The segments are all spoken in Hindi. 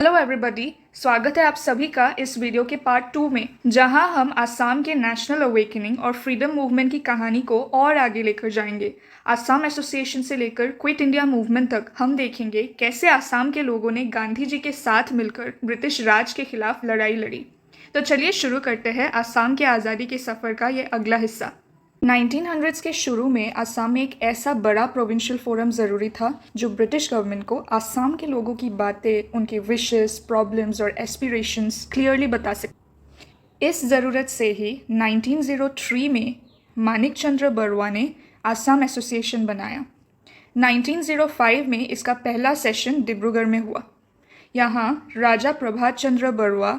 हेलो एवरीबॉडी, स्वागत है आप सभी का इस वीडियो के पार्ट 2 में, जहां हम असम के नेशनल अवेकनिंग और फ्रीडम मूवमेंट की कहानी को और आगे लेकर जाएंगे। असम एसोसिएशन से लेकर क्विट इंडिया मूवमेंट तक हम देखेंगे कैसे असम के लोगों ने गांधी जी के साथ मिलकर ब्रिटिश राज के खिलाफ लड़ाई लड़ी। तो चलिए शुरू करते हैं असम के आज़ादी के सफ़र का ये अगला हिस्सा। 1900s के शुरू में असम में एक ऐसा बड़ा प्रोविंशियल फोरम ज़रूरी था जो ब्रिटिश गवर्नमेंट को असम के लोगों की बातें, उनके विशेस, प्रॉब्लम्स और एस्पिरेशंस क्लियरली बता सके। इस ज़रूरत से ही 1903 में मानिक चंद्र बरुआ ने असम एसोसिएशन बनाया। 1905 में इसका पहला सेशन डिब्रूगढ़ में हुआ। यहाँ राजा प्रभात चंद्र बरुआ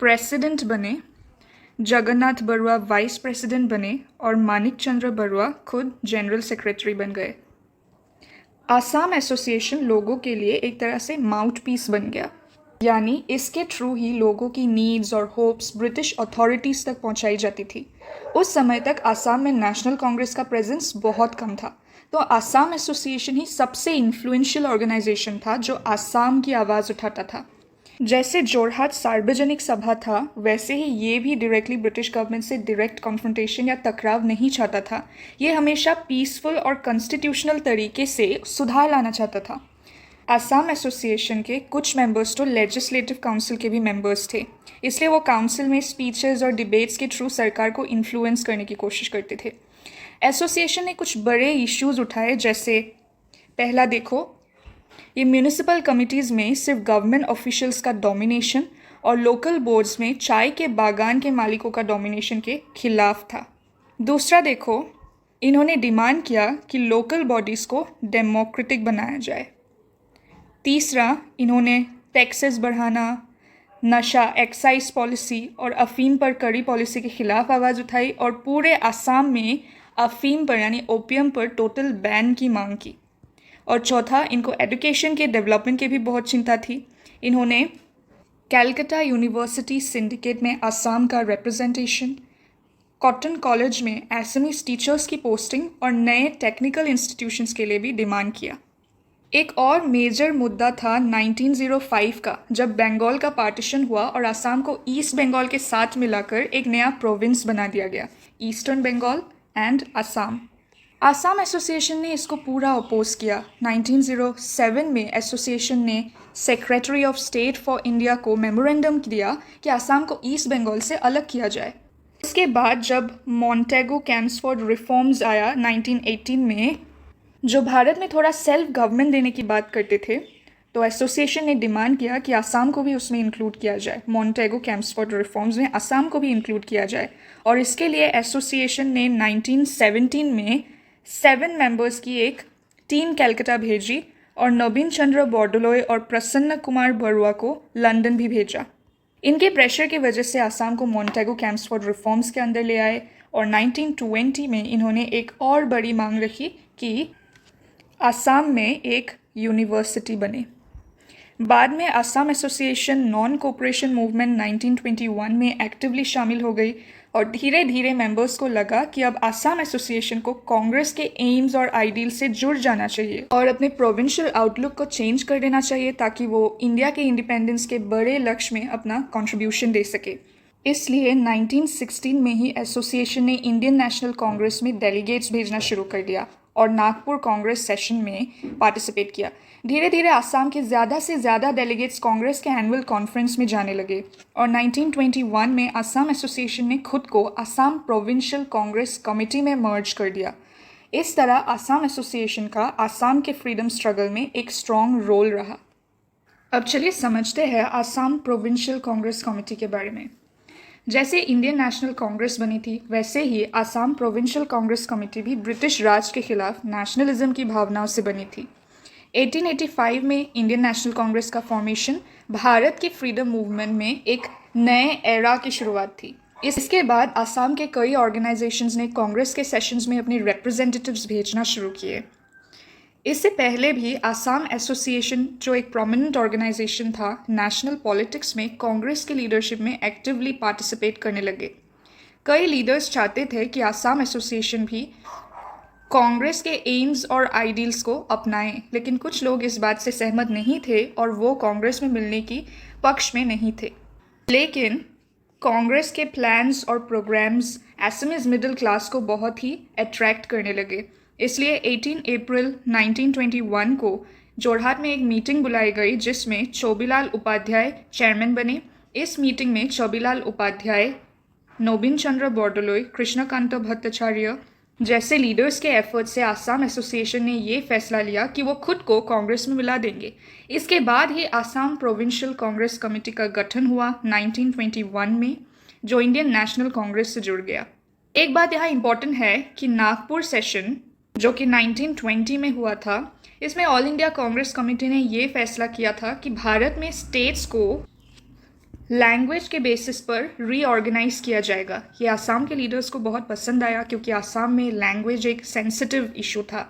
प्रेसिडेंट बने, जगन्नाथ बरुआ वाइस प्रेसिडेंट बने और मानिक चंद्र बरुआ खुद जनरल सेक्रेटरी बन गए। असम एसोसिएशन लोगों के लिए एक तरह से माउथ पीस बन गया, यानी इसके थ्रू ही लोगों की नीड्स और होप्स ब्रिटिश अथॉरिटीज़ तक पहुंचाई जाती थी। उस समय तक असम में नेशनल कांग्रेस का प्रेजेंस बहुत कम था, तो असम एसोसिएशन ही सबसे इन्फ्लुएंशियल ऑर्गेनाइजेशन था जो असम की आवाज़ उठाता था। जैसे जोरहाट सार्वजनिक सभा था, वैसे ही ये भी डायरेक्टली ब्रिटिश गवर्नमेंट से डायरेक्ट कॉन्फ्रंटेशन या टकराव नहीं चाहता था। ये हमेशा पीसफुल और कॉन्स्टिट्यूशनल तरीके से सुधार लाना चाहता था। असम एसोसिएशन के कुछ मेंबर्स तो लेजिस्लेटिव काउंसिल के भी मेंबर्स थे, इसलिए वो काउंसिल में स्पीचेस और डिबेट्स के थ्रू सरकार को इन्फ्लुएंस करने की कोशिश करते थे। एसोसिएशन ने कुछ बड़े इश्यूज उठाए, जैसे पहला देखो, ये म्यूनिसिपल कमिटीज़ में सिर्फ गवर्नमेंट ऑफिशियल्स का डोमिनेशन और लोकल बोर्ड्स में चाय के बागान के मालिकों का डोमिनेशन के खिलाफ था। दूसरा देखो, इन्होंने डिमांड किया कि लोकल बॉडीज़ को डेमोक्रेटिक बनाया जाए। तीसरा, इन्होंने टैक्सेस बढ़ाना, नशा, एक्साइज पॉलिसी और अफीम पर कड़ी पॉलिसी के खिलाफ आवाज़ उठाई और पूरे असम में अफीम पर यानी ओपियम पर टोटल बैन की मांग की। और चौथा, इनको एजुकेशन के डेवलपमेंट की भी बहुत चिंता थी। इन्होंने कैलकाटा यूनिवर्सिटी सिंडिकेट में असम का रिप्रेजेंटेशन, कॉटन कॉलेज में एसएमईज टीचर्स की पोस्टिंग और नए टेक्निकल इंस्टीट्यूशंस के लिए भी डिमांड किया। एक और मेजर मुद्दा था 1905 का, जब बंगाल का पार्टीशन हुआ और असम को ईस्ट बंगाल के साथ मिलाकर एक नया प्रोविंस बना दिया गया, eastern Bengal and Assam. Assam association ने इसको पूरा अपोज किया। 1907 में एसोसिएशन ने secretary of state for India को मेमोरेंडम दिया कि असम को ईस्ट बंगाल से अलग किया जाए। इसके बाद जब मॉन्टेगो कैम्सफोर्ड रिफॉर्म्स आया 1918 में, जो भारत में थोड़ा सेल्फ गवर्नमेंट देने की बात करते थे, तो एसोसिएशन ने डिमांड किया कि असम को भी उसमें इंक्लूड किया जाए। मॉन्टेगो कैम्सफोर्ड रिफॉर्म्स में असम को भी इंक्लूड किया जाए, और इसके लिए एसोसिएशन ने 1917 में 7 मेंबर्स की एक टीम कलकत्ता भेजी और नवीन चंद्र बोरदोलोई और प्रसन्न कुमार बरुआ को लंदन भी भेजा। इनके प्रेशर की वजह से असम को मॉन्टेगो कैम्सफोर्ड रिफॉर्म्स के अंदर ले आए और 1920 में इन्होंने एक और बड़ी मांग रखी कि असम में एक यूनिवर्सिटी बने। बाद में Assam association non cooperation movement 1921 में एक्टिवली शामिल हो गई और धीरे धीरे मेंबर्स को लगा कि अब असम एसोसिएशन को कांग्रेस के एम्स और आइडियल से जुड़ जाना चाहिए और अपने प्रोविंशियल आउटलुक को चेंज कर देना चाहिए, ताकि वो इंडिया के इंडिपेंडेंस के बड़े लक्ष्य में अपना कंट्रीब्यूशन दे सके। इसलिए 1916 में ही एसोसिएशन ने इंडियन नेशनल कांग्रेस में डेलीगेट्स भेजना शुरू कर दिया और नागपुर कांग्रेस सेशन में पार्टिसिपेट किया। धीरे धीरे असम के ज़्यादा से ज़्यादा डेलीगेट्स कांग्रेस के एनुअल कॉन्फ्रेंस में जाने लगे और 1921 में असम एसोसिएशन ने खुद को असम प्रोविंशियल कांग्रेस कमेटी में मर्ज कर दिया। इस तरह असम एसोसिएशन का असम के फ्रीडम स्ट्रगल में एक स्ट्रॉन्ग रोल रहा। अब चलिए समझते हैं असम प्रोविंशियल कांग्रेस कमेटी के बारे में। जैसे इंडियन नेशनल कांग्रेस बनी थी, वैसे ही असम प्रोविंशियल कांग्रेस कमेटी भी ब्रिटिश राज के खिलाफ नेशनलिज्म की भावनाओं से बनी थी। 1885 में इंडियन नेशनल कांग्रेस का फॉर्मेशन भारत की फ्रीडम मूवमेंट में एक नए एरा की शुरुआत थी। इसके बाद असम के कई ऑर्गेनाइजेशंस ने कांग्रेस के सेशंस में अपने रिप्रेजेंटेटिव्स भेजना शुरू किए। इससे पहले भी असम एसोसिएशन, जो एक प्रोमिनेंट ऑर्गेनाइजेशन था, नेशनल पॉलिटिक्स में कांग्रेस की लीडरशिप में एक्टिवली पार्टिसिपेट करने लगे। कई लीडर्स चाहते थे कि असम एसोसिएशन भी कांग्रेस के एम्स और आइडियल्स को अपनाएं, लेकिन कुछ लोग इस बात से सहमत नहीं थे और वो कांग्रेस में मिलने की पक्ष में नहीं थे। लेकिन कांग्रेस के प्लान्स और प्रोग्राम्स असमीज मिडिल क्लास को बहुत ही अट्रैक्ट करने लगे। इसलिए 18 अप्रैल 1921 को जोरहाट में एक मीटिंग बुलाई गई जिसमें चौबीलाल उपाध्याय चेयरमैन बने। इस मीटिंग में चौबीलाल उपाध्याय, नोबिन चंद्र बोरदोलोई, कृष्णकांत भट्टाचार्य जैसे लीडर्स के एफर्ट से आसाम एसोसिएशन ने ये फैसला लिया कि वो खुद को कांग्रेस में मिला देंगे। इसके बाद ही आसाम प्रोविंशियल कांग्रेस कमेटी का गठन हुआ 1921 में, जो इंडियन नेशनल कांग्रेस से जुड़ गया। एक बात यहाँ इंपॉर्टेंट है कि नागपुर सेशन जो कि 1920 में हुआ था, इसमें ऑल इंडिया कांग्रेस कमेटी ने ये फैसला किया था कि भारत में स्टेट्स को लैंग्वेज के बेसिस पर रीऑर्गेनाइज किया जाएगा। ये आसाम के लीडर्स को बहुत पसंद आया क्योंकि आसाम में लैंग्वेज एक सेंसिटिव इशू था।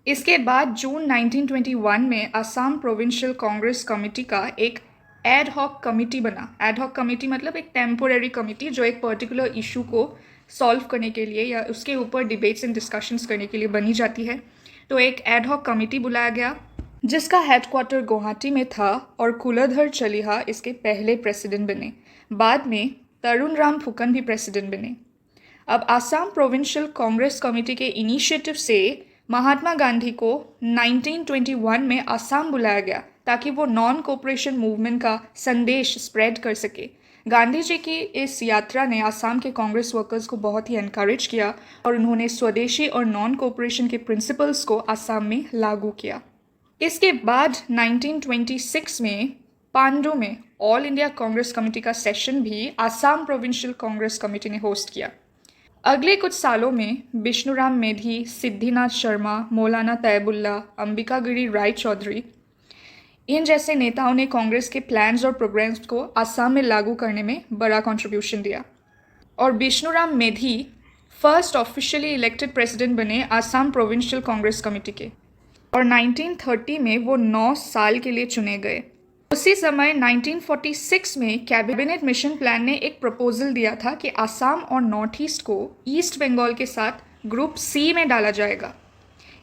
इसके बाद जून 1921 में आसाम प्रोविंशियल कांग्रेस कमेटी का एक एड हॉक कमेटी बना। एड हॉक कमेटी मतलब एक टेम्पोरेरी कमेटी जो एक पर्टिकुलर इशू को सॉल्व करने के लिए या उसके ऊपर डिबेट्स एंड डिस्कशंस करने के लिए बनी जाती है। तो एक एड हॉक कमेटी बुलाया गया जिसका हेडक्वार्टर गुवाहाटी में था और कुलधर चलिहा इसके पहले प्रेसिडेंट बने। बाद में तरुण राम फुकन भी प्रेसिडेंट बने। अब आसाम प्रोविंशियल कांग्रेस कमेटी के इनिशिएटिव से महात्मा गांधी को 1921 में आसाम बुलाया गया ताकि वो नॉन कोऑपरेशन मूवमेंट का संदेश स्प्रेड कर सके। गांधी जी की इस यात्रा ने आसाम के कांग्रेस वर्कर्स को बहुत ही एनकरेज किया और उन्होंने स्वदेशी और नॉन कोऑपरेशन के प्रिंसिपल्स को आसाम में लागू किया। इसके बाद 1926 में पांडु में ऑल इंडिया कांग्रेस कमेटी का सेशन भी आसाम प्रोविंशियल कांग्रेस कमेटी ने होस्ट किया। अगले कुछ सालों में विष्णुराम मेधी, सिद्धिनाथ शर्मा, मौलाना तैयबुल्ला, अंबिकागिरी राय चौधरी, इन जैसे नेताओं ने कांग्रेस के प्लान्स और प्रोग्राम्स को आसाम में लागू करने में बड़ा कंट्रीब्यूशन दिया। और Bishnuram Medhi first officially elected president बने आसाम प्रोविंशियल कांग्रेस कमेटी के और 1930 में वो 9 साल के लिए चुने गए। उसी समय 1946 में कैबिनेट मिशन प्लान ने एक प्रपोजल दिया था कि आसाम और नॉर्थ ईस्ट को ईस्ट बंगाल के साथ ग्रुप सी में डाला जाएगा।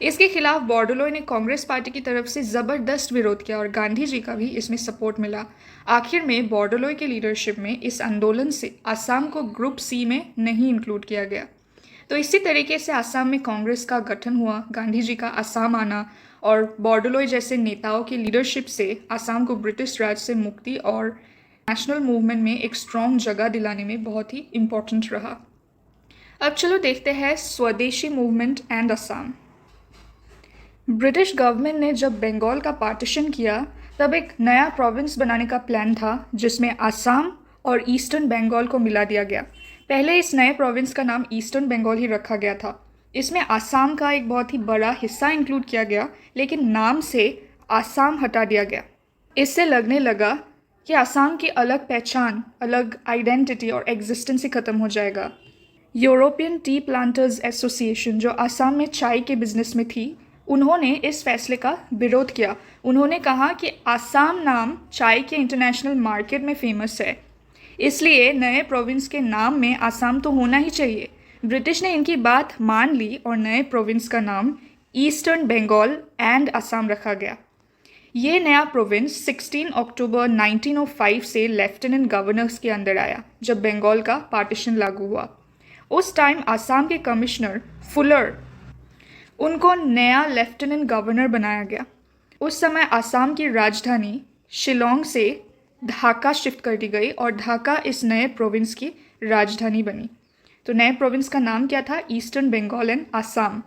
इसके खिलाफ बोरदोलोई ने कांग्रेस पार्टी की तरफ से ज़बरदस्त विरोध किया और गांधी जी का भी इसमें सपोर्ट मिला। आखिर में बोरदोलोई के लीडरशिप में इस आंदोलन से आसाम को ग्रुप सी में नहीं इंक्लूड किया गया। तो इसी तरीके से आसाम में कांग्रेस का गठन हुआ। गांधी जी का आसाम आना और बोरदोलोई जैसे नेताओं की लीडरशिप से आसाम को ब्रिटिश राज से मुक्ति और नेशनल मूवमेंट में एक स्ट्रॉन्ग जगह दिलाने में बहुत ही इम्पोर्टेंट रहा। अब चलो देखते हैं स्वदेशी movement and Assam. British government ने जब बंगाल का पार्टीशन किया तब एक नया प्रोविंस बनाने का प्लान था जिसमें आसाम और ईस्टर्न बंगाल को मिला दिया गया। पहले इस नए प्रोविंस का नाम ईस्टर्न बंगाल ही रखा गया था। इसमें आसाम का एक बहुत ही बड़ा हिस्सा इंक्लूड किया गया, लेकिन नाम से आसाम हटा दिया गया। इससे लगने लगा कि आसाम की अलग पहचान, अलग आइडेंटिटी और एग्जिस्टेंस ही खत्म हो जाएगा। यूरोपियन टी प्लांटर्स एसोसिएशन जो आसाम में चाय के बिजनेस में थी, उन्होंने इस फैसले का विरोध किया। उन्होंने कहा कि आसाम नाम चाय के इंटरनेशनल मार्केट में फेमस है, इसलिए नए प्रोविंस के नाम में आसाम तो होना ही चाहिए। ब्रिटिश ने इनकी बात मान ली और नए प्रोविंस का नाम ईस्टर्न बंगाल एंड आसाम रखा गया। ये नया प्रोविंस 16 अक्टूबर 1905 से लेफ्टिनेंट गवर्नर्स के अंदर आया जब बंगाल का पार्टीशन लागू हुआ। उस टाइम आसाम के कमिश्नर फुलर, उनको नया लेफ्टिनेंट गवर्नर बनाया गया। उस समय आसाम की राजधानी शिलोंग से ढाका शिफ्ट कर दी गई और ढाका इस नए प्रोविंस की राजधानी बनी। तो नए प्रोविंस का नाम क्या था? Eastern Bengal and Assam.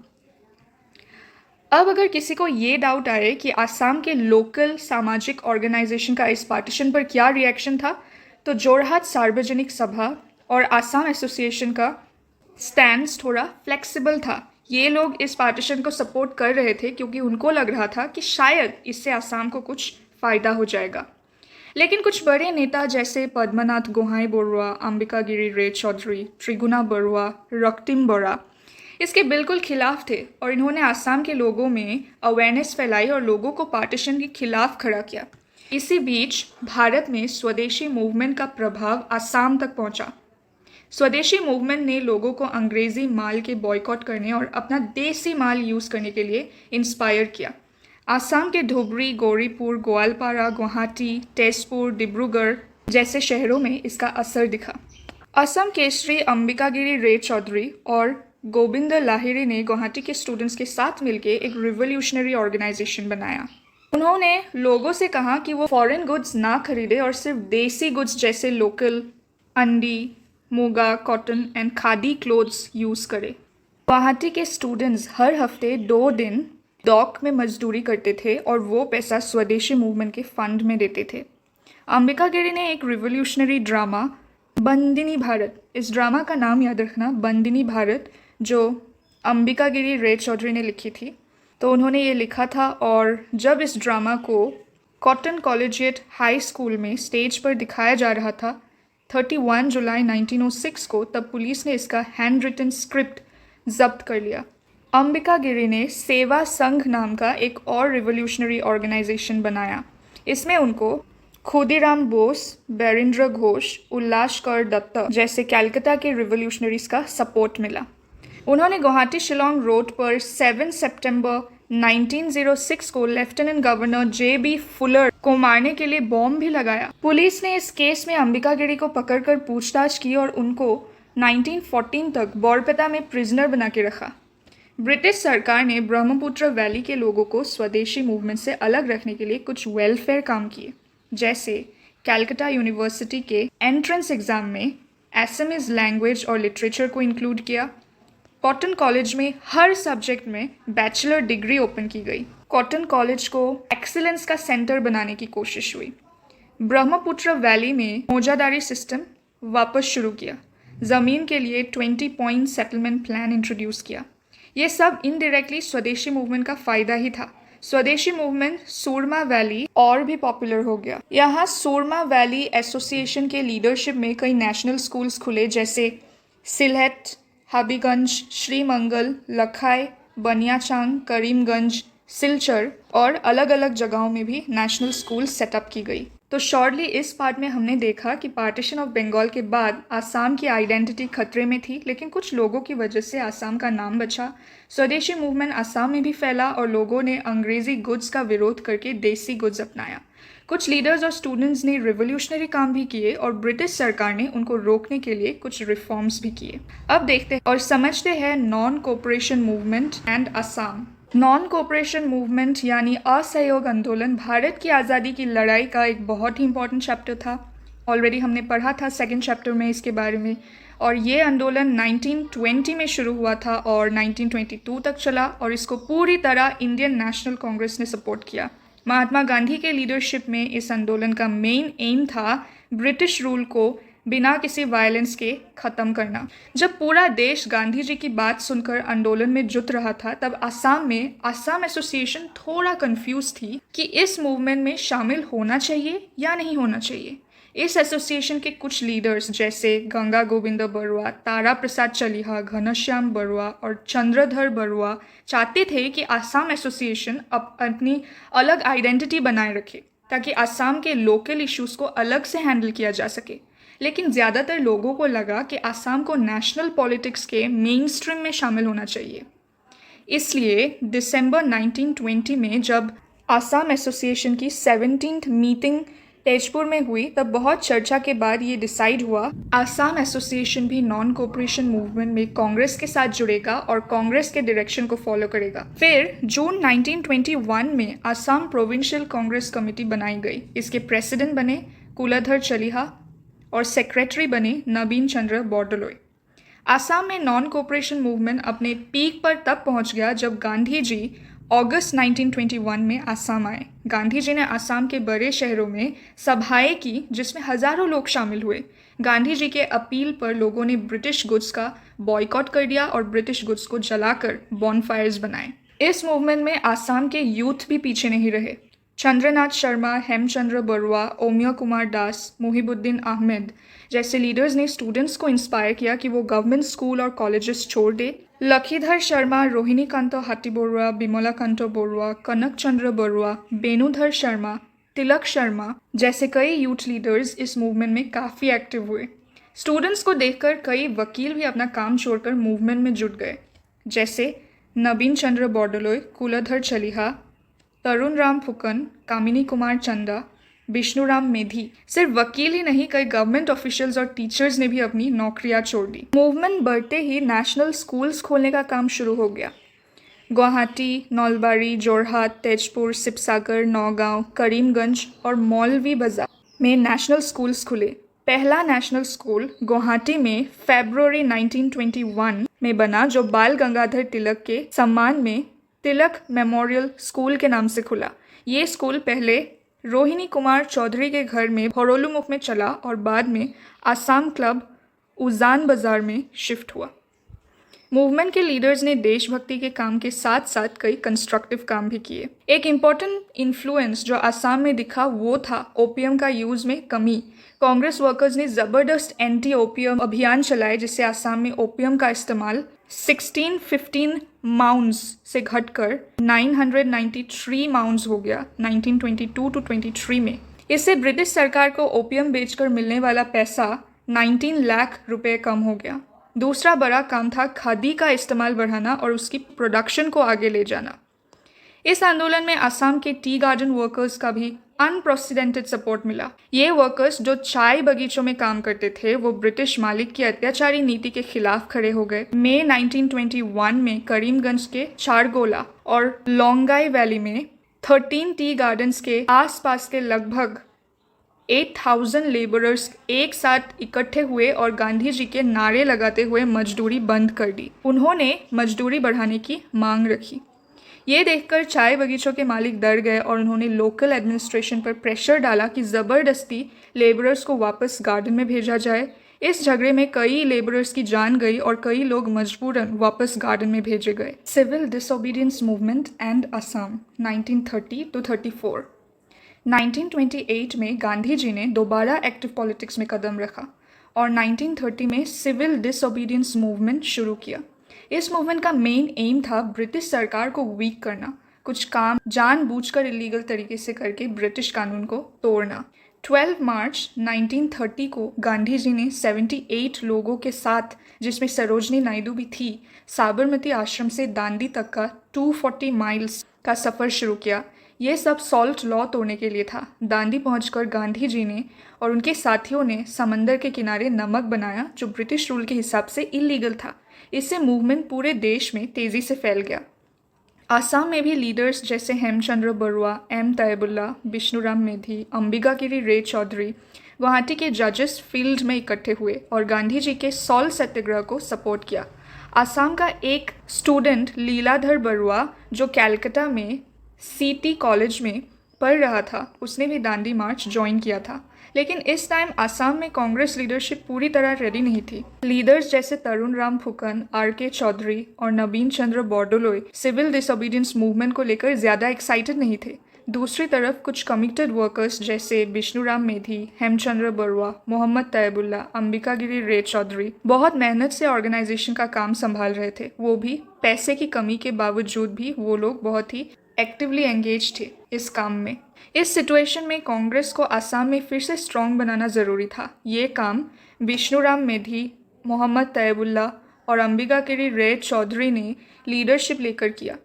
अब अगर किसी को ये डाउट आए कि आसाम के लोकल सामाजिक ऑर्गेनाइजेशन का इस पार्टीशन पर क्या रिएक्शन था, तो जोरहाट सार्वजनिक सभा और आसाम एसोसिएशन का स्टैंड थोड़ा फ्लेक्सिबल था। ये लोग इस पार्टीशन को सपोर्ट कर रहे थे क्योंकि उनको लग रहा था कि शायद इससे आसाम को कुछ फ़ायदा हो जाएगा। लेकिन कुछ बड़े नेता जैसे पद्मनाथ गोहाई बरुआ, अंबिकागिरी रे चौधरी, त्रिगुना बरुआ, रक्तिम बरा इसके बिल्कुल खिलाफ थे और इन्होंने आसाम के लोगों में अवेयरनेस फैलाई और लोगों को पार्टीशन के खिलाफ खड़ा किया। इसी बीच भारत में स्वदेशी मूवमेंट का प्रभाव आसाम तक पहुंचा। स्वदेशी मूवमेंट ने लोगों को अंग्रेजी माल के बॉयकॉट करने और अपना देसी माल यूज़ करने के लिए इंस्पायर किया। आसाम के धुबरी, गौरीपुर, ग्वालपारा, गुवाहाटी, तेजपुर, डिब्रूगढ़ जैसे शहरों में इसका असर दिखा। असम केसरी अंबिकागिरी रे चौधरी और गोविंद लाहिरी ने गुवाहाटी के स्टूडेंट्स के साथ मिलकर एक रिवोल्यूशनरी ऑर्गेनाइजेशन बनाया। उन्होंने लोगों से कहा कि वो फॉरेन गुड्स ना खरीदे और सिर्फ देसी गुड्स जैसे लोकल अंडी, muga, cotton and khadi clothes use करें। गुवाहाटी के स्टूडेंट्स हर हफ्ते 2 दिन डॉक में मजदूरी करते थे और वो पैसा स्वदेशी मूवमेंट के फंड में देते थे। अंबिकागिरी ने एक रिवोल्यूशनरी ड्रामा बंदिनी भारत, इस ड्रामा का नाम याद रखना, बंदिनी भारत, जो अंबिकागिरी रे चौधरी ने लिखी थी। तो उन्होंने ये लिखा था और जब इस ड्रामा को कॉटन कॉलेजिएट हाई स्कूल में स्टेज पर दिखाया जा रहा था 31 जुलाई 1906 को, तब पुलिस ने इसका हैंड रिटन स्क्रिप्ट जब्त कर लिया। अंबिकागिरी ने सेवा संघ नाम का एक और रिवोल्यूशनरी ऑर्गेनाइजेशन बनाया। इसमें उनको खुदीराम बोस, बैरिंद्र घोष, उल्लासकर दत्त जैसे कलकत्ता के रिवोल्यूशनरीज का सपोर्ट मिला। उन्होंने गुवाहाटी शिलोंग रोड पर 7 सितंबर 1906 को लेफ्टिनेंट गवर्नर जे.बी. फुलर को मारने के लिए बॉम्ब भी लगाया। पुलिस ने इस केस में अंबिकागिरी को पकड़कर पूछताछ की और उनको 1914 तक बरपेटा में प्रिजनर बना के रखा। ब्रिटिश सरकार ने ब्रह्मपुत्र वैली के लोगों को स्वदेशी मूवमेंट से अलग रखने के लिए कुछ वेलफेयर काम किए, जैसे कलकत्ता यूनिवर्सिटी के एंट्रेंस एग्जाम में असमीज लैंग्वेज और लिटरेचर को इंक्लूड किया। कॉटन कॉलेज में हर सब्जेक्ट में बैचलर डिग्री ओपन की गई। कॉटन कॉलेज को एक्सीलेंस का सेंटर बनाने की कोशिश हुई। ब्रह्मपुत्र वैली में मौजादारी सिस्टम वापस शुरू किया। ज़मीन के लिए 20 पॉइंट सेटलमेंट प्लान इंट्रोड्यूस किया। ये सब इनडायरेक्टली स्वदेशी मूवमेंट का फ़ायदा ही था। स्वदेशी मूवमेंट सूरमा वैली और भी पॉपुलर हो गया। यहाँ सूरमा वैली एसोसिएशन के लीडरशिप में कई नेशनल स्कूल्स खुले, जैसे सिलहट, हबीगंज, श्रीमंगल, लखाई, बनियाचांग, करीमगंज, सिलचर और अलग अलग जगहों में भी नेशनल स्कूल सेटअप की गई। तो शॉर्टली इस पार्ट में हमने देखा कि पार्टीशन ऑफ बंगाल के बाद आसाम की आइडेंटिटी खतरे में थी, लेकिन कुछ लोगों की वजह से आसाम का नाम बचा। स्वदेशी मूवमेंट आसाम में भी फैला और लोगों ने अंग्रेजी गुड्स का विरोध करके देसी गुड्स अपनाया। कुछ लीडर्स और स्टूडेंट्स ने रिवोल्यूशनरी काम भी किए और ब्रिटिश सरकार ने उनको रोकने के लिए कुछ रिफॉर्म्स भी किए। अब देखते हैं और समझते हैं non cooperation movement and Assam. Non cooperation movement यानी असहयोग आंदोलन भारत की आज़ादी की लड़ाई का एक बहुत ही इंपॉर्टेंट चैप्टर था। ऑलरेडी हमने पढ़ा था 2nd चैप्टर में इसके बारे में। और ये आंदोलन 1920 में शुरू हुआ था और 1922 तक चला और इसको पूरी तरह इंडियन नेशनल कांग्रेस ने सपोर्ट किया। महात्मा गांधी के लीडरशिप में इस आंदोलन का मेन एम था ब्रिटिश रूल को बिना किसी वायलेंस के ख़त्म करना। जब पूरा देश गांधी जी की बात सुनकर आंदोलन में जुट रहा था, तब आसाम में आसाम एसोसिएशन थोड़ा कंफ्यूज थी कि इस मूवमेंट में शामिल होना चाहिए या नहीं होना चाहिए। इस एसोसिएशन के कुछ लीडर्स जैसे गंगा गोविंद बरुआ, तारा प्रसाद चलिहा, घनश्याम बरुआ और चंद्रधर बरुआ चाहते थे कि आसाम एसोसिएशन अपनी अलग आइडेंटिटी बनाए रखे ताकि आसाम के लोकल इश्यूज़ को अलग से हैंडल किया जा सके। लेकिन ज़्यादातर लोगों को लगा कि आसाम को नेशनल पॉलिटिक्स के मेन स्ट्रीम में शामिल होना चाहिए। इसलिए दिसंबर 1920 में जब आसाम एसोसिएशन की 17th मीटिंग तेजपुर में हुई, तब बहुत चर्चा के बाद ये डिसाइड हुआ आसाम एसोसिएशन भी नॉन कोऑपरेशन मूवमेंट में कांग्रेस के साथ जुड़ेगा और कांग्रेस के डायरेक्शन को फॉलो करेगा। फिर जून 1921 में आसाम प्रोविंशियल कांग्रेस कमेटी बनाई गई। इसके प्रेसिडेंट बने कुलधर चलिहा और सेक्रेटरी बने नवीन चंद्र बॉर्डोलोई। आसाम में नॉन कोऑपरेशन मूवमेंट अपने पीक पर तब पहुंच गया जब गांधी जी अगस्त 1921 में आसाम आए। गांधी जी ने आसाम के बड़े शहरों में सभाएं की जिसमें हज़ारों लोग शामिल हुए। गांधी जी के अपील पर लोगों ने ब्रिटिश गुड्स का बॉयकॉट कर दिया और ब्रिटिश गुड्स को जलाकर बॉनफायर्स बनाए। इस मूवमेंट में आसाम के यूथ भी पीछे नहीं रहे। चंद्रनाथ शर्मा, हेमचंद्र बरुआ, ओमिया कुमार दास, मुहिबुद्दीन अहमद जैसे लीडर्स ने स्टूडेंट्स को इंस्पायर किया कि वो गवर्नमेंट स्कूल और कॉलेजेस छोड़ दे। लखीधर शर्मा, रोहिणी कांतो हाटी बरुआ, बिमला कांतो बरुआ, कनक चंद्र बरुआ, बेनुधर शर्मा, तिलक शर्मा जैसे कई यूथ लीडर्स इस मूवमेंट में काफ़ी एक्टिव हुए। स्टूडेंट्स को देखकर कई वकील भी अपना काम छोड़कर मूवमेंट में जुट गए, जैसे नबीन चंद्र बॉर्डोलोई, कुलधर चलिहा, तरुण राम फुकन, कामिनी कुमार चंदा, विष्णुराम मेधी। सिर्फ वकील ही नहीं, कई गवर्नमेंट ऑफिशियल्स और टीचर्स ने भी अपनी नौकरियां छोड़ दी। मूवमेंट बढ़ते ही नेशनल स्कूल्स खोलने का काम शुरू हो गया। गुवाहाटी, नौलबारी, जोरहाट, तेजपुर, सिपसागर, नौगांव, करीमगंज और मौलवी बाजार में नेशनल स्कूल्स खुले। पहला नेशनल स्कूल गुवाहाटी में फरवरी 1921 में बना, जो बाल गंगाधर तिलक के सम्मान में तिलक मेमोरियल स्कूल के नाम से खुला। ये स्कूल पहले रोहिणी कुमार चौधरी के घर में भोरोलुमुख में चला और बाद में आसाम क्लब उजान बाजार में शिफ्ट हुआ। मूवमेंट के लीडर्स ने देशभक्ति के काम के साथ साथ कई कंस्ट्रक्टिव काम भी किए। एक इम्पॉर्टेंट इन्फ्लुएंस जो आसाम में दिखा वो था ओपियम का यूज में कमी। कांग्रेस वर्कर्स ने ज़बरदस्त एंटी ओपियम अभियान चलाए, जिससे आसाम में ओपियम का इस्तेमाल 1615 माउंड्स से घटकर 993 माउंड्स हो गया 1922 टू 23 में। इससे ब्रिटिश सरकार को ओपियम बेचकर मिलने वाला पैसा 19 लाख रुपए कम हो गया। दूसरा बड़ा काम था खादी का इस्तेमाल बढ़ाना और उसकी प्रोडक्शन को आगे ले जाना। इस आंदोलन में असम के टी गार्डन वर्कर्स का भी अनप्रेसिडेंटेड सपोर्ट मिला। ये वर्कर्स जो चाय बगीचों में काम करते थे, वो ब्रिटिश मालिक की अत्याचारी नीति के खिलाफ खड़े हो गए। मई 1921 में करीमगंज के चारगोला और लोंगाई वैली में 13 टी गार्डन्स के आसपास के लगभग 8,000 लेबरर्स एक साथ इकट्ठे हुए और गांधी जी के नारे लगाते हुए मजदूरी बंद कर दी। उन्होंने मजदूरी बढ़ाने की मांग रखी। ये देखकर चाय बगीचों के मालिक डर गए और उन्होंने लोकल एडमिनिस्ट्रेशन पर प्रेशर डाला कि ज़बरदस्ती लेबरर्स को वापस गार्डन में भेजा जाए। इस झगड़े में कई लेबरर्स की जान गई और कई लोग मजबूरन वापस गार्डन में भेजे गए। Civil disobedience movement and Assam 1930 to 34। 1928 में गांधी जी ने दोबारा एक्टिव पॉलिटिक्स में कदम रखा और 1930 में सिविल डिसोबीडियंस मूवमेंट शुरू किया। इस मूवमेंट का मेन एम था ब्रिटिश सरकार को वीक करना, कुछ काम जानबूझकर इलीगल तरीके से करके ब्रिटिश कानून को तोड़ना। 12 मार्च 1930 को गांधी जी ने 78 लोगों के साथ, जिसमें सरोजनी नायडू भी थी, साबरमती आश्रम से दांडी तक का 240 माइल्स का सफ़र शुरू किया। ये सब सॉल्ट लॉ तोड़ने के लिए था। दांडी पहुंचकर गांधी जी ने और उनके साथियों ने समंदर के किनारे नमक बनाया, जो ब्रिटिश रूल के हिसाब से इलीगल था। इससे मूवमेंट पूरे देश में तेज़ी से फैल गया। आसाम में भी लीडर्स जैसे हेमचंद्र बरुआ, एम तैयबुल्ला, विष्णुराम मेधी, अंबिकागिरी रे चौधरी गुवाहाटी के जजेस फील्ड में इकट्ठे हुए और गांधी जी के सॉल्ट सत्याग्रह को सपोर्ट किया। आसाम का एक स्टूडेंट लीलाधर बरुआ, जो कैलकाटा में सीटी कॉलेज में पढ़ रहा था, उसने भी दांडी मार्च ज्वाइन किया था। लेकिन इस टाइम आसाम में कांग्रेस लीडरशिप पूरी तरह रेडी नहीं थी। लीडर्स जैसे तरुण राम फुकन, आर.के. चौधरी और नबीन चंद्र बॉर्डोलोई सिविल डिसोबीडियंस मूवमेंट को लेकर ज़्यादा एक्साइटेड नहीं थे। दूसरी तरफ कुछ कमिटेड वर्कर्स जैसे विष्णुराम मेधी, हेमचंद्र बरुआ, मोहम्मद तैयबुल्ला, अंबिकागिरी रे चौधरी बहुत मेहनत से ऑर्गेनाइजेशन का काम संभाल रहे थे। वो भी पैसे की कमी के बावजूद भी वो लोग बहुत ही एक्टिवली एंगेज थे इस काम में। इस सिचुएशन में कांग्रेस को आसाम में फिर से स्ट्रॉन्ग बनाना ज़रूरी था। ये काम विष्णुराम मेधी, मोहम्मद तैयबुल्ला और अंबिकागिरी रे चौधरी ने लीडरशिप लेकर किया।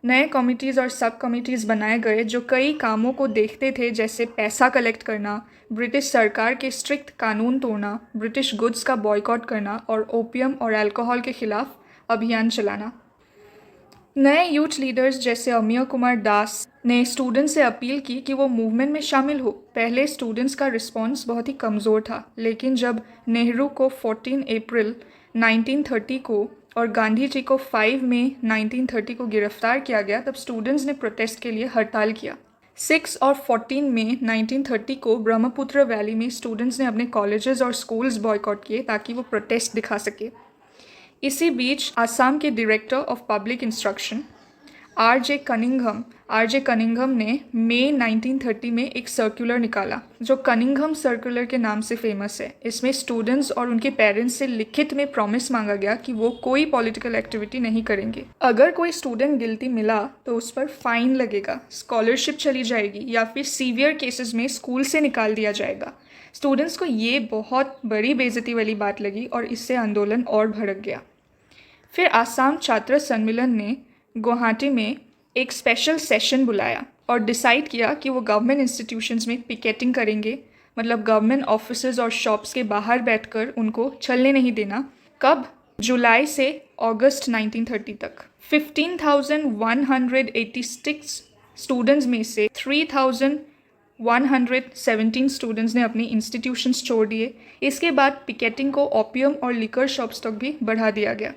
नए कमिटीज़ और सब कमिटीज़ बनाए गए जो कई कामों को देखते थे, जैसे पैसा कलेक्ट करना, ब्रिटिश सरकार के स्ट्रिक्ट कानून तोड़ना, ब्रिटिश गुड्स का बॉयकॉट करना और ओपियम और अल्कोहल के खिलाफ अभियान चलाना। नए यूथ लीडर्स जैसे अमिय कुमार दास ने स्टूडेंट्स से अपील की कि वो मूवमेंट में शामिल हो। पहले स्टूडेंट्स का रिस्पांस बहुत ही कमज़ोर था, लेकिन जब नेहरू को 14 अप्रैल 1930 को और गांधी जी को 5 मई 1930 को गिरफ्तार किया गया, तब स्टूडेंट्स ने प्रोटेस्ट के लिए हड़ताल किया। 6 और 14 मई 1930 को ब्रह्मपुत्र वैली में स्टूडेंट्स ने अपने कॉलेजेस और स्कूल्स बॉयकॉट किए ताकि वो प्रोटेस्ट दिखा सके। इसी बीच आसाम के director of public instruction RJ. Cunningham ने मई 1930 में एक सर्कुलर निकाला, जो कनिंघम सर्कुलर के नाम से फेमस है। इसमें स्टूडेंट्स और उनके पेरेंट्स से लिखित में प्रॉमिस मांगा गया कि वो कोई पॉलिटिकल एक्टिविटी नहीं करेंगे। अगर कोई स्टूडेंट गिल्टी मिला तो उस पर फाइन लगेगा, स्कॉलरशिप चली जाएगी या फिर सीवियर केसेस में स्कूल से निकाल दिया जाएगा। स्टूडेंट्स को ये बहुत बड़ी बेइज्जती वाली बात लगी और इससे आंदोलन और भड़क गया। फिर आसाम छात्र सम्मेलन ने गुवाहाटी में एक स्पेशल सेशन बुलाया और डिसाइड किया कि वो गवर्नमेंट इंस्टीट्यूशंस में पिकेटिंग करेंगे, मतलब गवर्नमेंट ऑफिसेज और शॉप्स के बाहर बैठकर उनको चलने नहीं देना। कब? जुलाई से अगस्त 1930 तक। 15,186 स्टूडेंट्स में से 3,117 स्टूडेंट्स ने अपनी इंस्टीट्यूशंस छोड़ दिए। इसके बाद पिकेटिंग को ओपियम और लिकर शॉप्स तक भी बढ़ा दिया गया।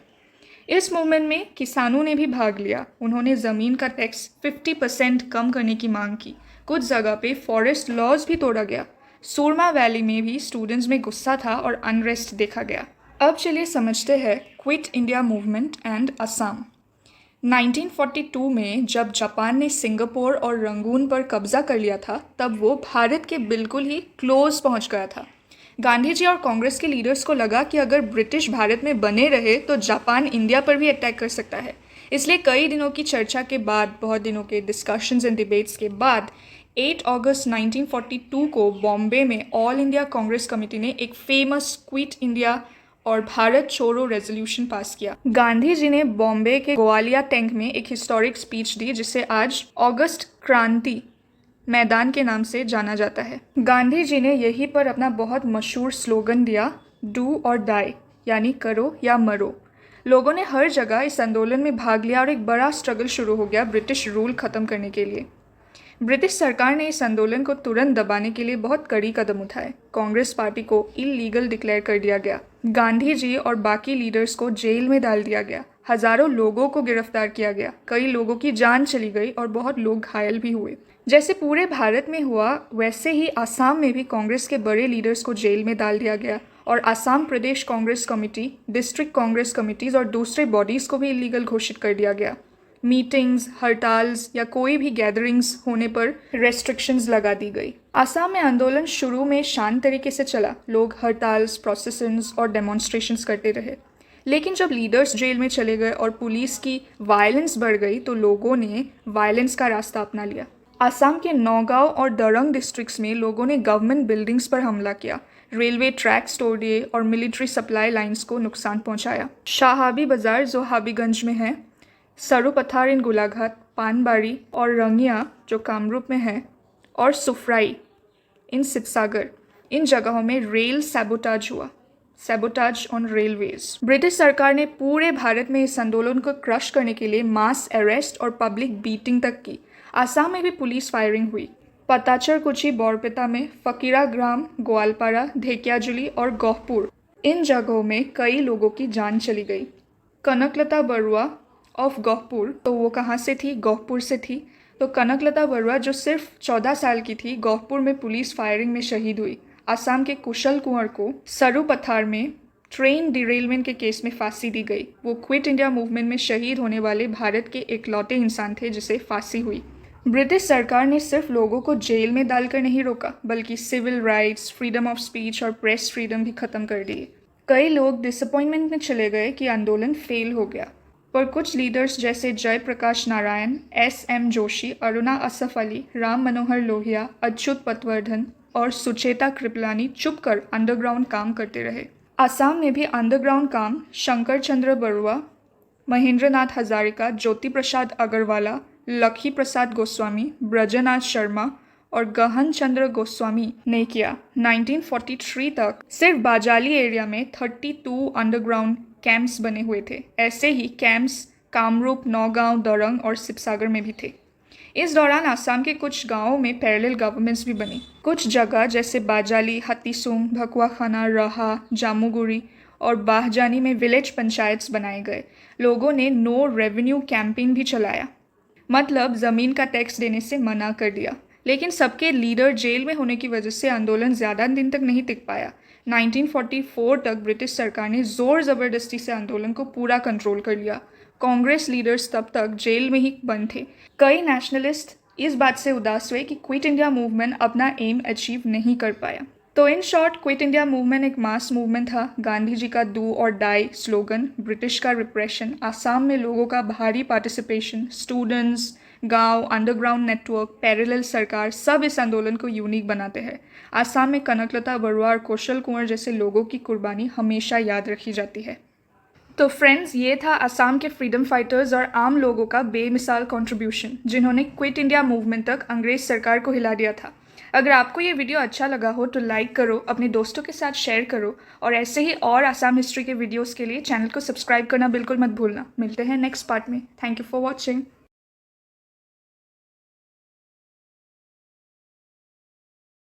इस मूवमेंट में किसानों ने भी भाग लिया। उन्होंने ज़मीन का टैक्स 50% कम करने की मांग की। कुछ जगह पे फॉरेस्ट लॉज भी तोड़ा गया। सूरमा वैली में भी स्टूडेंट्स में गुस्सा था और अनरेस्ट देखा गया। अब चलिए समझते हैं quit India movement and Assam. 1942 में जब जापान ने सिंगापुर और रंगून पर कब्जा कर लिया था, तब वो भारत के बिल्कुल ही क्लोज पहुंच गया था। गांधी जी और कांग्रेस के लीडर्स को लगा कि अगर ब्रिटिश भारत में बने रहे तो जापान इंडिया पर भी अटैक कर सकता है। इसलिए कई दिनों की चर्चा के बाद, बहुत दिनों के डिस्कशंस एंड डिबेट्स के बाद 8 अगस्त 1942 को बॉम्बे में ऑल इंडिया कांग्रेस कमेटी ने एक फेमस क्विट इंडिया और भारत छोड़ो रेजोल्यूशन पास किया। गांधी जी ने बॉम्बे के गोवालिया टैंक में एक हिस्टोरिक स्पीच दी, जिसे आज अगस्त क्रांति मैदान के नाम से जाना जाता है। गांधी जी ने यहीं पर अपना बहुत मशहूर स्लोगन दिया, डू और डाई, यानी करो या मरो। लोगों ने हर जगह इस आंदोलन में भाग लिया और एक बड़ा स्ट्रगल शुरू हो गया ब्रिटिश रूल खत्म करने के लिए। ब्रिटिश सरकार ने इस आंदोलन को तुरंत दबाने के लिए बहुत कड़ी कदम उठाए। कांग्रेस पार्टी को इलीगल डिक्लेयर कर दिया गया। गांधी जी और बाकी लीडर्स को जेल में डाल दिया गया। हजारों लोगों को गिरफ्तार किया गया। कई लोगों की जान चली गई और बहुत लोग घायल भी हुए। जैसे पूरे भारत में हुआ, वैसे ही आसाम में भी कांग्रेस के बड़े लीडर्स को जेल में डाल दिया गया और Assam Pradesh Congress committee, district Congress committees और दूसरे बॉडीज़ को भी इलीगल घोषित कर दिया गया। मीटिंग्स, हड़ताल्स या कोई भी गैदरिंग्स होने पर रेस्ट्रिक्शंस लगा दी गई। आसाम में आंदोलन शुरू में शांत तरीके से चला। लोग हड़ताल्स, प्रोसेशंस और डेमोन्स्ट्रेशंस करते रहे। लेकिन जब लीडर्स जेल में चले गए और पुलिस की वायलेंस बढ़ गई तो लोगों ने वायलेंस का रास्ता अपना लिया। आसाम के नौगांव और दरंग डिस्ट्रिक्ट्स में लोगों ने गवर्नमेंट बिल्डिंग्स पर हमला किया, रेलवे ट्रैक्स तोड़ दिए और मिलिट्री सप्लाई लाइंस को नुकसान पहुंचाया। शाहाबी बाजार जो हाबीगंज में है, सरुपथार इन गोलाघाट, पानबाड़ी और रंगिया जो कामरूप में है, और सुफ्राई इन सितसागर, इन जगहों में रेल सैबोटाज हुआ, सैबोटाज ऑन रेलवेज। ब्रिटिश सरकार ने पूरे भारत में इस आंदोलन को क्रश करने के लिए मास अरेस्ट और पब्लिक बीटिंग तक की। आसाम में भी पुलिस फायरिंग हुई। पताचरकुची बोरपेटा में, फकीरा ग्राम, ग्वालपारा, धेकियाजुली और गहपुर, इन जगहों में कई लोगों की जान चली गई। कनकलता बरुआ ऑफ गहपुर, तो वो कहाँ से थी? गहपुर से थी। तो कनकलता बरुआ जो सिर्फ 14 साल की थी, गहपुर में पुलिस फायरिंग में शहीद हुई। आसाम के कुशल कुंवर को सरुपथार में ट्रेन डिरेलमेंट के केस में फांसी दी गई। वो क्विट इंडिया मूवमेंट में शहीद होने वाले भारत के इकलौते इंसान थे जिसे फांसी हुई। ब्रिटिश सरकार ने सिर्फ लोगों को जेल में डालकर नहीं रोका, बल्कि civil rights, freedom of speech और प्रेस फ्रीडम भी खत्म कर दिए। कई लोग डिसअपॉइंटमेंट में चले गए कि आंदोलन फेल हो गया, पर कुछ लीडर्स जैसे जयप्रकाश नारायण, एस.एम. जोशी, अरुणा असफ अली, राम मनोहर लोहिया, अच्युत पटवर्धन और सुचेता कृपलानी चुप कर अंडरग्राउंड काम करते रहे। आसाम में भी अंडरग्राउंड काम शंकर चंद्र बरुआ, महेंद्रनाथ हजारिका, ज्योति प्रसाद अग्रवाला, लखी प्रसाद गोस्वामी, ब्रजनाथ शर्मा और गहन चंद्र गोस्वामी ने किया। 1943 तक सिर्फ बाजाली एरिया में 32 अंडरग्राउंड कैंप्स बने हुए थे। ऐसे ही कैंप्स कामरूप, नौगांव, दरंग और सिपसागर में भी थे। इस दौरान आसाम के कुछ गांवों में पैरेलल गवर्नमेंट्स भी बनी। कुछ जगह जैसे बाजाली, हतीसुंग, भकुआखाना, रहा, जामुगुड़ी और बाहजानी में विलेज पंचायत्स बनाए गए। लोगों ने नो रेवेन्यू कैंपेन भी चलाया, मतलब ज़मीन का टैक्स देने से मना कर दिया। लेकिन सबके लीडर जेल में होने की वजह से आंदोलन ज़्यादा दिन तक नहीं टिक पाया। 1944 तक ब्रिटिश सरकार ने ज़ोर ज़बरदस्ती से आंदोलन को पूरा कंट्रोल कर लिया। कांग्रेस लीडर्स तब तक जेल में ही बंद थे। कई नेशनलिस्ट इस बात से उदास हुए कि क्विट इंडिया मूवमेंट अपना एम अचीव नहीं कर पाया। तो in short, quit India movement एक मास मूवमेंट था। गांधी जी का डू और डाई स्लोगन, ब्रिटिश का रिप्रेशन, आसाम में लोगों का भारी पार्टिसिपेशन, स्टूडेंट्स, गांव, अंडरग्राउंड नेटवर्क, पैरेलल सरकार सब इस आंदोलन को यूनिक बनाते हैं। आसाम में कनकलता बरुआ और कौशल कुंवर जैसे लोगों की कुर्बानी हमेशा याद रखी जाती है। तो फ्रेंड्स, ये था असम के फ्रीडम फाइटर्स और आम लोगों का बेमिसाल कंट्रीब्यूशन, जिन्होंने क्विट इंडिया मूवमेंट तक अंग्रेज सरकार को हिला दिया था। अगर आपको ये वीडियो अच्छा लगा हो तो लाइक करो, अपने दोस्तों के साथ शेयर करो और ऐसे ही और आसाम हिस्ट्री के वीडियोस के लिए चैनल को सब्सक्राइब करना बिल्कुल मत भूलना। मिलते हैं नेक्स्ट पार्ट में। Thank you for watching.